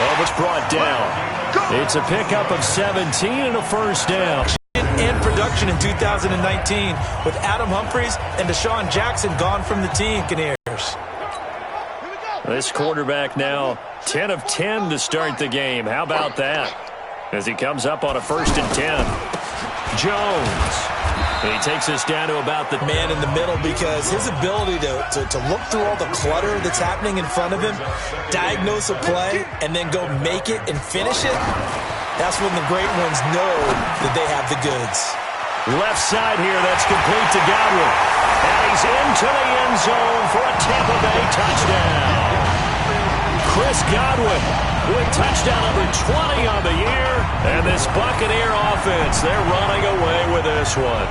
Oh, it's brought down. It's a pickup of 17 and a first down. And production in 2019 with Adam Humphries and Deshaun Jackson gone from the team. This quarterback now 10 of 10 to start the game. How about that? As he comes up on a 1st and 10. Jones. He takes us down to about the man in the middle because his ability to look through all the clutter that's happening in front of him, diagnose a play, and then go make it and finish it, that's when the great ones know that they have the goods. Left side here, that's complete to Godwin. And he's into the end zone for a Tampa Bay touchdown. Chris Godwin with touchdown number 20 on the year. And this Buccaneer offense, they're running away with this one.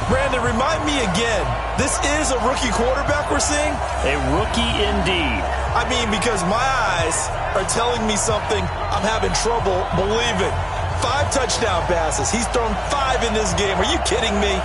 Brandon, remind me again, this is a rookie quarterback we're seeing? A rookie indeed. I mean, because my eyes are telling me something I'm having trouble believing. 5 touchdown passes. He's thrown 5 in this game. Are you kidding me?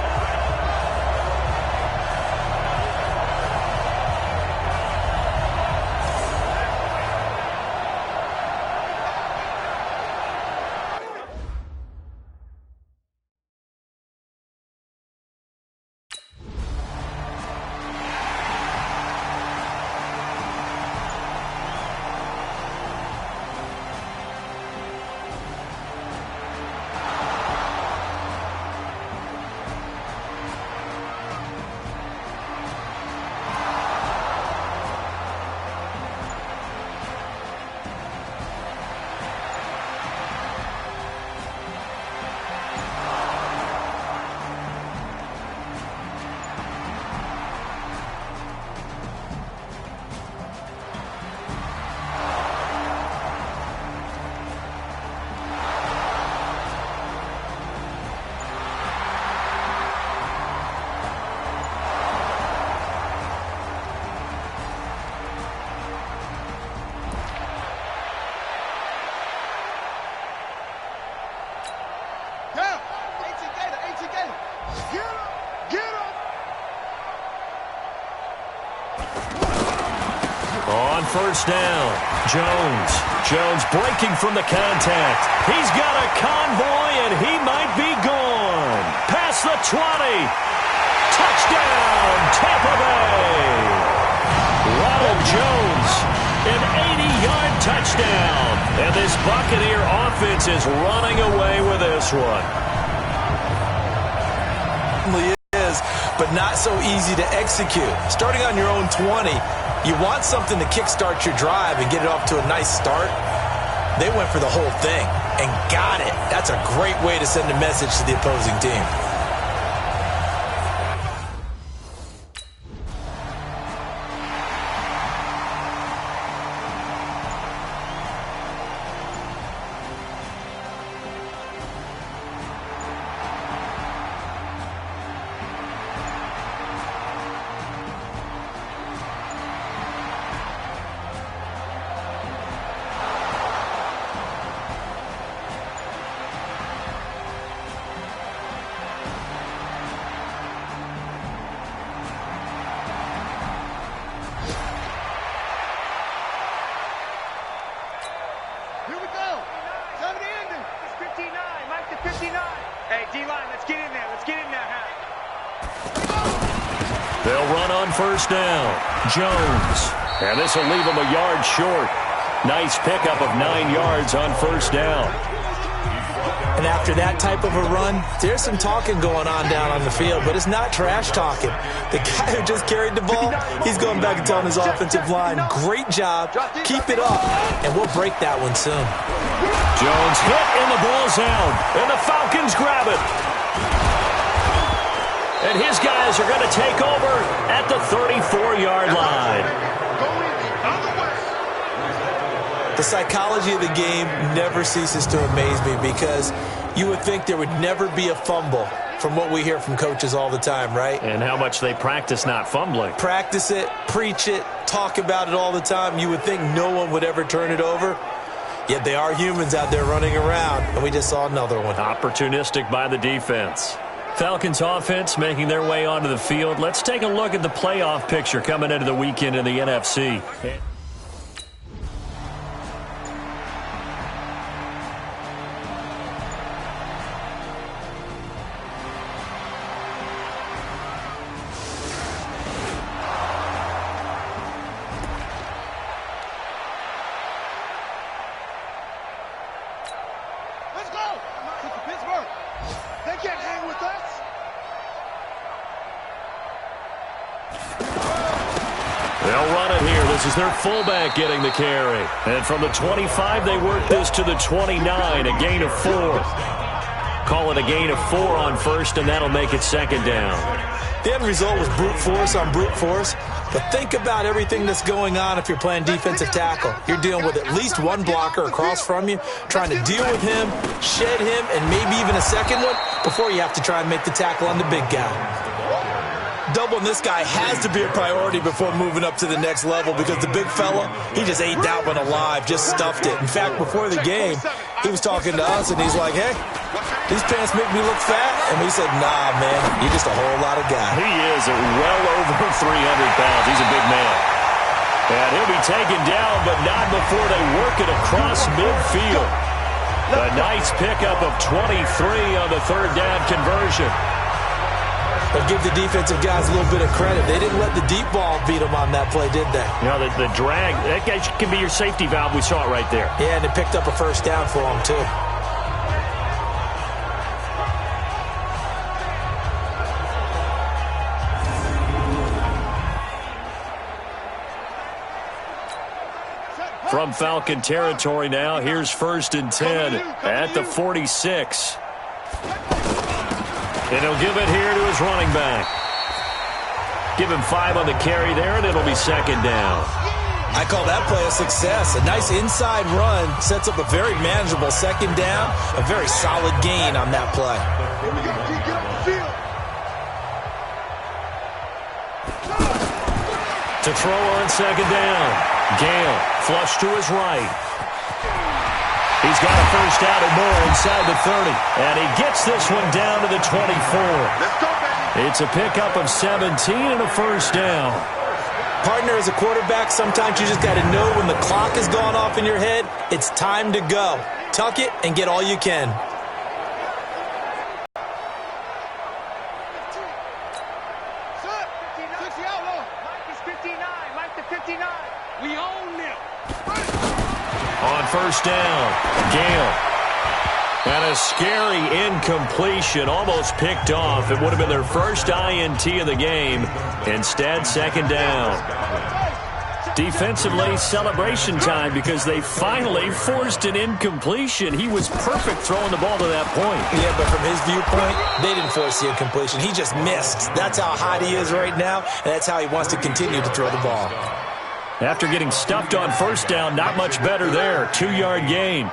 On 1st down, Jones breaking from the contact. He's got a convoy, and he might be gone. Past the 20. Touchdown, Tampa Bay. Ronald Jones, an 80-yard touchdown. And this Buccaneer offense is running away with this one. Is, but not so easy to execute. Starting on your own 20, you want something to kickstart your drive and get it off to a nice start. They went for the whole thing and got it. That's a great way to send a message to the opposing team. They'll run on 1st down. Jones. And this will leave him a yard short. Nice pickup of 9 yards on 1st down. And after that type of a run, there's some talking going on down on the field, but it's not trash talking. The guy who just carried the ball, he's going back and telling his offensive line, great job, keep it up, and we'll break that one soon. Jones hit and the ball's out, and the Falcons grab it. And his guys are going to take over at the 34-yard line. The psychology of the game never ceases to amaze me because you would think there would never be a fumble from what we hear from coaches all the time, right? And how much they practice not fumbling. Practice it, preach it, talk about it all the time. You would think no one would ever turn it over. Yet they are humans out there running around, and we just saw another one. Opportunistic by the defense. Falcons offense making their way onto the field. Let's take a look at the playoff picture coming into the weekend in the NFC. This is their fullback getting the carry. And from the 25, they work this to the 29, a gain of 4. Call it a gain of 4 on first, and that'll make it second down. The end result was brute force on brute force. But think about everything that's going on if you're playing defensive tackle. You're dealing with at least one blocker across from you, trying to deal with him, shed him, and maybe even a second one before you have to try and make the tackle on the big guy. Doubling this guy has to be a priority before moving up to the next level because the big fella, he just ate that one alive, just stuffed it. In fact, before the game, he was talking to us, and he's like, hey, these pants make me look fat? And we said, nah, man, you're just a whole lot of guy. He is at well over 300 pounds. He's a big man. And he'll be taken down, but not before they work it across midfield. A nice pickup of 23 on the third down conversion. But give the defensive guys a little bit of credit. They didn't let the deep ball beat them on that play, did they? You know, the drag, that guy can be your safety valve. We saw it right there. Yeah, and it picked up a first down for them, too. From Falcon territory now, here's 1st and 10 at the 46. And he'll give it here to his running back. Give him 5 on the carry there, and it'll be second down. I call that play a success. A nice inside run sets up a very manageable second down, a very solid gain on that play. To throw on second down. Gale, flush to his right. He's got a first out and more inside the 30. And he gets this one down to the 24. It's a pickup of 17 and a first down. Partner, as a quarterback, sometimes you just got to know when the clock has gone off in your head, it's time to go. Tuck it and get all you can. On first down, Gale. And a scary incompletion, almost picked off. It would have been their first INT of the game. Instead, second down. Defensively, celebration time because they finally forced an incompletion. He was perfect throwing the ball to that point. Yeah, but from his viewpoint, they didn't force the incompletion. He just missed. That's how hot he is right now, and that's how he wants to continue to throw the ball. After getting stuffed on first down, not much better there. 2-yard gain.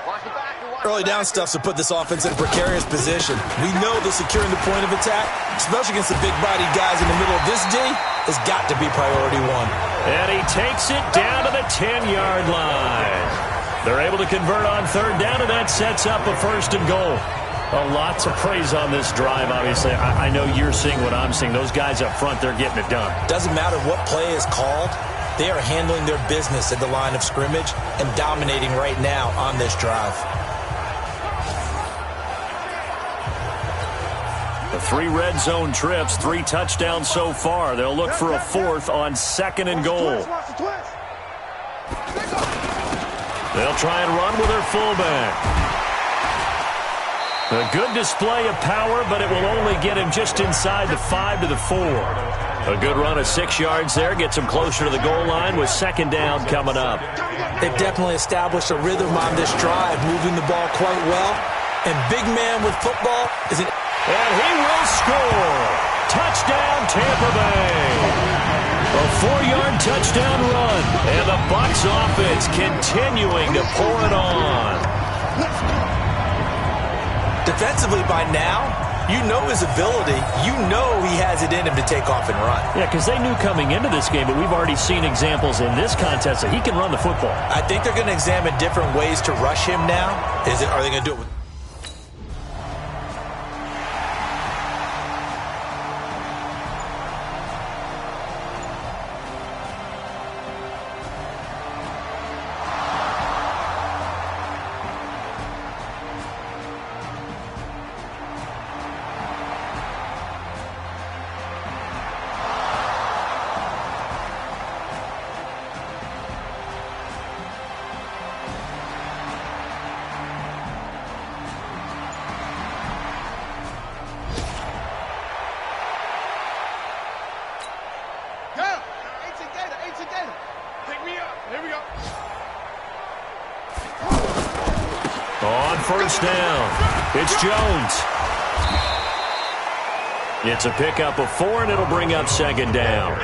Early down stuff to put this offense in a precarious position. We know that securing the point of attack, especially against the big-bodied guys in the middle of this D, has got to be priority one. And he takes it down to the 10-yard line. They're able to convert on third down, and that sets up a first and goal. Lots of praise on this drive, obviously. I know you're seeing what I'm seeing. Those guys up front, they're getting it done. Doesn't matter what play is called. They are handling their business at the line of scrimmage and dominating right now on this drive. The 3 red zone trips, 3 touchdowns so far. They'll look for a 4th on second and goal. They'll try and run with their fullback. A good display of power, but it will only get him just inside the 5 to the 4. A good run of 6 yards there gets him closer to the goal line with second down coming up. They've definitely established a rhythm on this drive, moving the ball quite well. And big man with football is an... And he will score. Touchdown, Tampa Bay. A 4-yard touchdown run. And the Bucs offense continuing to pour it on. Defensively by now, you know his ability. You know he has it in him to take off and run. Yeah, because they knew coming into this game, but we've already seen examples in this contest that he can run the football. I think they're going to examine different ways to rush him now. Are they going to do it with... Here we go. On first down, it's Jones. It's a pickup of 4, and it'll bring up second down.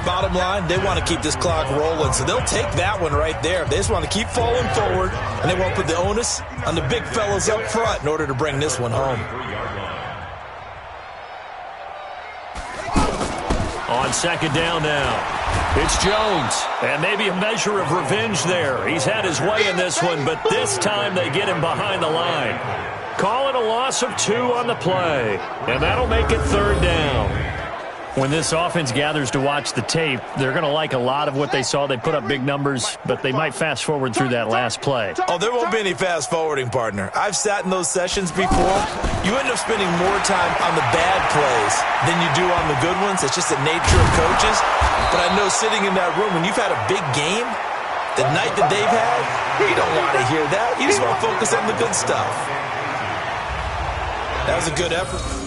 Bottom line, they want to keep this clock rolling, so they'll take that one right there. They just want to keep falling forward, and they won't put the onus on the big fellas up front in order to bring this one home. On second down now, it's Jones. And maybe a measure of revenge there. He's had his way in this one, but this time they get him behind the line. Call it a loss of 2 on the play, and that'll make it third down. When this offense gathers to watch the tape, they're going to like a lot of what they saw. They put up big numbers, but they might fast forward through that last play. Oh, there won't be any fast forwarding, partner. I've sat in those sessions before. You end up spending more time on the bad plays than you do on the good ones. It's just the nature of coaches. But I know sitting in that room, when you've had a big game, the night that they've had, you don't want to hear that. You just want to focus on the good stuff. That was a good effort.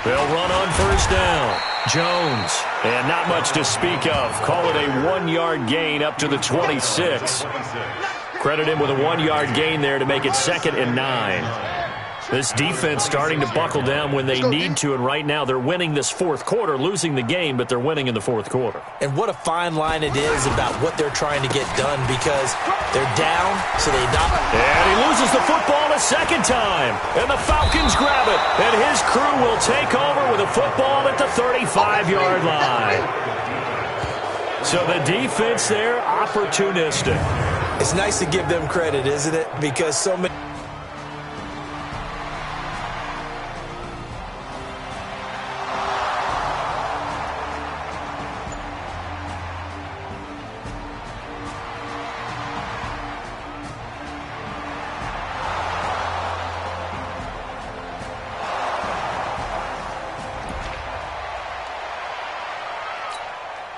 They'll run on first down. Jones, and not much to speak of. Call it a 1-yard gain up to the 26. Credit him with a 1-yard gain there to make it 2nd and 9. This defense starting to buckle down when they need to, and right now they're winning this fourth quarter, losing the game, but they're winning in the fourth quarter. And what a fine line it is about what they're trying to get done, because they're down, so they not. And he loses the football a second time, and the Falcons grab it, and his crew will take over with a football at the 35-yard line. So the defense there, opportunistic. It's nice to give them credit, isn't it? Because so many.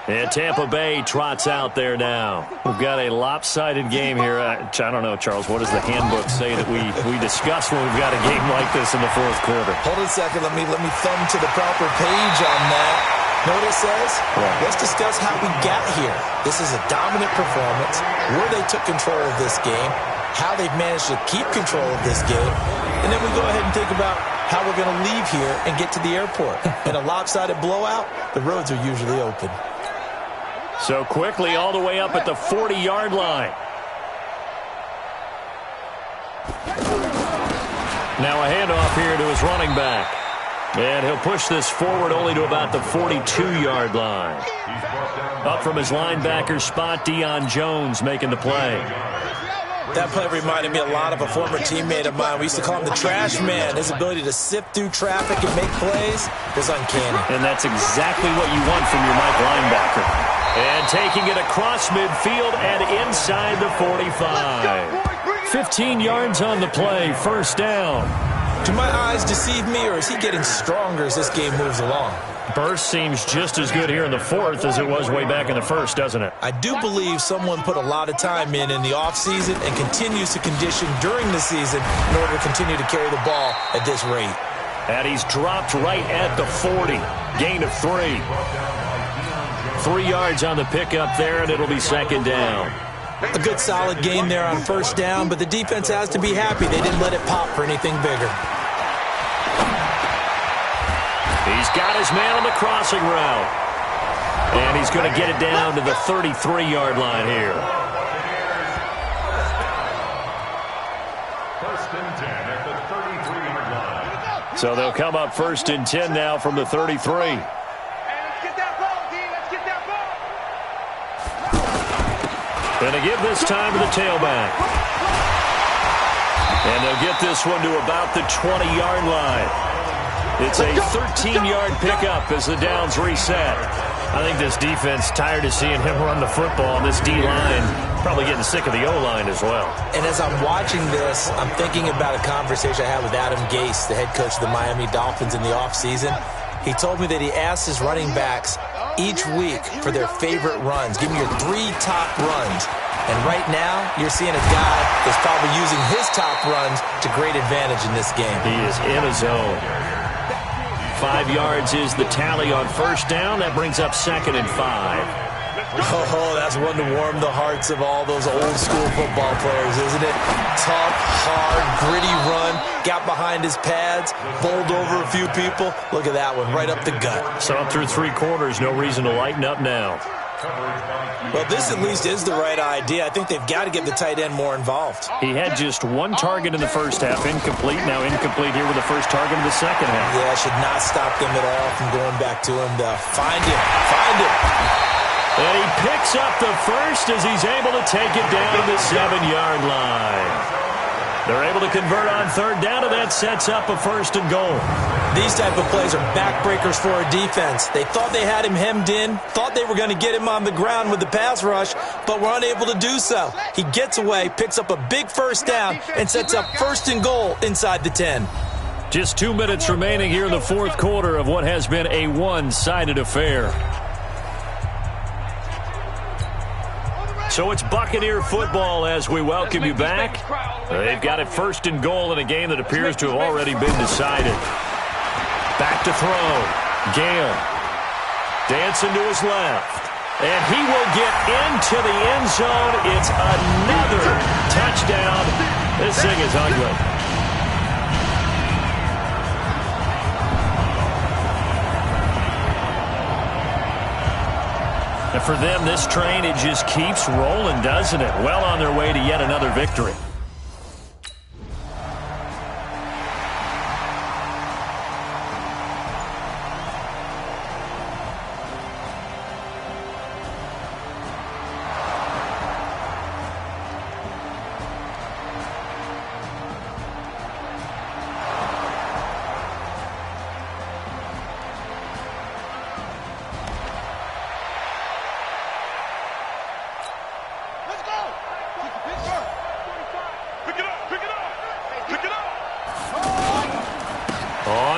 And Tampa Bay trots out there now. We've got a lopsided game here. I don't know, Charles, what does the handbook say that we discuss when we've got a game like this in the fourth quarter? Hold on a second. Let me thumb to the proper page on that. Know what it says? Yeah. Let's discuss how we got here. This is a dominant performance, where they took control of this game, how they've managed to keep control of this game, and then we go ahead and think about how we're going to leave here and get to the airport. In a lopsided blowout, the roads are usually open. So quickly all the way up at the 40-yard line. Now a handoff here to his running back. And he'll push this forward only to about the 42-yard line. Up from his linebacker spot, Deion Jones making the play. That play reminded me a lot of a former teammate of mine. We used to call him the trash man. His ability to sift through traffic and make plays was uncanny. And that's exactly what you want from your Mike linebacker. And taking it across midfield and inside the 45. 15 yards on the play, first down. Do my eyes deceive me, or is he getting stronger as this game moves along? Burst seems just as good here in the fourth as it was way back in the first, doesn't it? I do believe someone put a lot of time in the offseason and continues to condition during the season in order to continue to carry the ball at this rate. And he's dropped right at the 40. Gain of 3. 3 yards on the pickup there, and it'll be second down. A good solid game there on first down, but the defense has to be happy they didn't let it pop for anything bigger. He's got his man on the crossing route. And he's going to get it down to the 33-yard line here. First and 10 at the 33-yard line. So they'll come up first and 10 now from the 33. Let's get that ball, D. Let's get that ball. Going to give this time to the tailback. And they'll get this one to about the 20-yard line. It's a 13-yard pickup as the downs reset. I think this defense tired of seeing him run the football. This D-line probably getting sick of the O-line as well. And as I'm watching this, I'm thinking about a conversation I had with Adam Gase, the head coach of the Miami Dolphins in the offseason. He told me that he asked his running backs each week for their favorite runs. Give me your 3 top runs. And right now, you're seeing a guy that's probably using his top runs to great advantage in this game. He is in a zone. 5 yards is the tally on first down. That brings up 2nd and 5. Oh, that's one to warm the hearts of all those old-school football players, isn't it? Tough, hard, gritty run, got behind his pads, bowled over a few people. Look at that one, right up the gut. So up through 3 quarters, no reason to lighten up now. Well, this at least is the right idea. I think they've got to get the tight end more involved. He had just 1 target in the first half, incomplete. Now incomplete here with the first target in the second half. Yeah, should not stop them at all from going back to him. Find him. And he picks up the first as he's able to take it down the 7-yard line. They're able to convert on third down, and that sets up a 1st and goal. These type of plays are backbreakers for a defense. They thought they had him hemmed in, thought they were going to get him on the ground with the pass rush, but were unable to do so. He gets away, picks up a big first down, and sets up 1st and goal inside the 10. Just 2 minutes remaining here in the 4th quarter of what has been a one-sided affair. So it's Buccaneer football as we welcome you back. They've got it 1st and goal in a game that appears to have already been decided. Back to throw. Gale. Dancing to his left. And he will get into the end zone. It's another touchdown. This thing is ugly. And for them, this train, it just keeps rolling, doesn't it? Well on their way to yet another victory.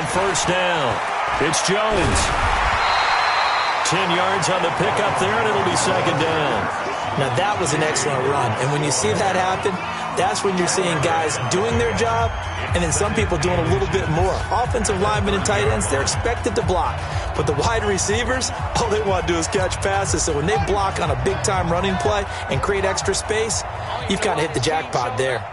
First down. It's Jones. 10 yards on the pickup there, and it'll be 2nd down. Now, that was an excellent run. And when you see that happen, that's when you're seeing guys doing their job and then some people doing a little bit more. Offensive linemen and tight ends, they're expected to block. But the wide receivers, all they want to do is catch passes. So when they block on a big-time running play and create extra space, you've kind of hit the jackpot there.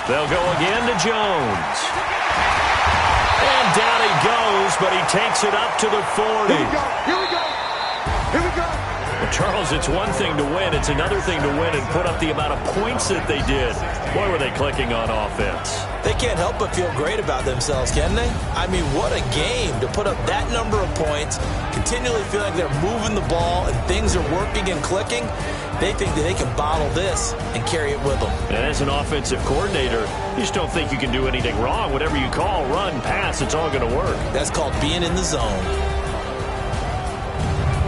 They'll go again to Jones. And down he goes, but he takes it up to the 40. Here we go. Well, Charles, it's one thing to win. It's another thing to win and put up the amount of points that they did. Boy, were they clicking on offense. They can't help but feel great about themselves, can they? I mean, what a game to put up that number of points, continually feel like they're moving the ball and things are working and clicking. They think that they can bottle this and carry it with them. And as an offensive coordinator, you just don't think you can do anything wrong. Whatever you call, run, pass, it's all going to work. That's called being in the zone.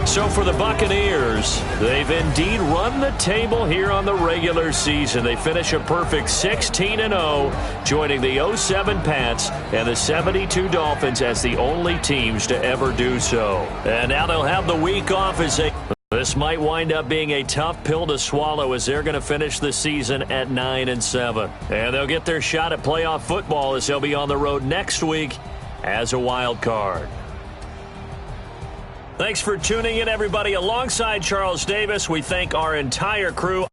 So for the Buccaneers, they've indeed run the table here on the regular season. They finish a perfect 16-0, joining the 07 Pats and the 72 Dolphins as the only teams to ever do so. And now they'll have the week off as they... This might wind up being a tough pill to swallow as they're going to finish the season at 9-7. And they'll get their shot at playoff football as they'll be on the road next week as a wild card. Thanks for tuning in, everybody. Alongside Charles Davis, we thank our entire crew.